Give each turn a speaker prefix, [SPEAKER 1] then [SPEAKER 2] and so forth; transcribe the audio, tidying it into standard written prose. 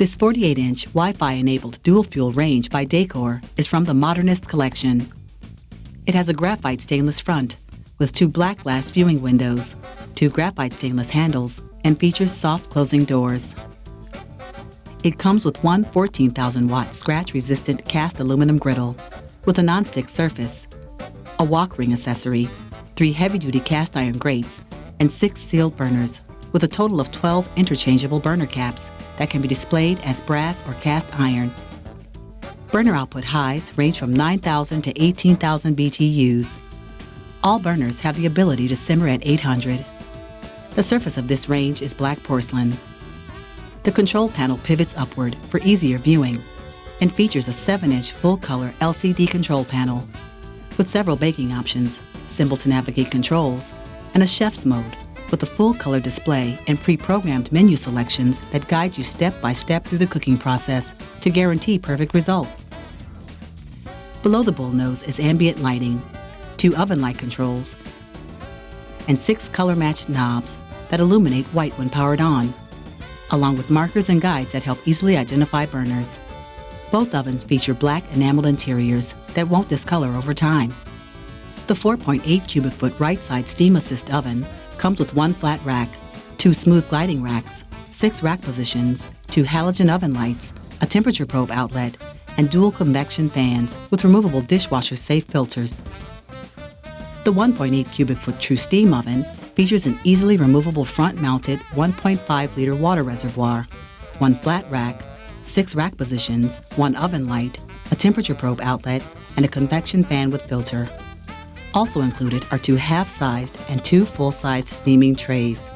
[SPEAKER 1] This 48-inch Wi-Fi-enabled dual-fuel range by Dacor is from the Modernist collection. It has a graphite stainless front with 2 black glass viewing windows, 2 graphite stainless handles, and features soft closing doors. It comes with one 14,000-watt scratch-resistant cast aluminum griddle with a non-stick surface, a wok ring accessory, 3 heavy-duty cast iron grates, and 6 sealed burners with a total of 12 interchangeable burner caps that can be displayed as brass or cast iron. Burner output highs range from 9,000 to 18,000 BTUs. All burners have the ability to simmer at 800. The surface of this range is black porcelain. The control panel pivots upward for easier viewing and features a 7-inch full-color LCD control panel with several baking options, symbol-to-navigate controls, and a chef's mode with a full-color display and pre-programmed menu selections that guide you step-by-step through the cooking process to guarantee perfect results. Below the bullnose is ambient lighting, 2 oven light controls, and 6 color-matched knobs that illuminate white when powered on, along with markers and guides that help easily identify burners. Both ovens feature black enameled interiors that won't discolor over time. The 4.8 cubic foot right-side steam assist oven comes with 1 flat rack, 2 smooth gliding racks, 6 rack positions, 2 halogen oven lights, a temperature probe outlet, and dual convection fans with removable dishwasher safe filters. The 1.8 cubic foot true steam oven features an easily removable front-mounted 1.5-liter water reservoir, 1 flat rack, 6 rack positions, 1 oven light, a temperature probe outlet, and a convection fan with filter. Also included are 2 half-sized and 2 full-sized steaming trays.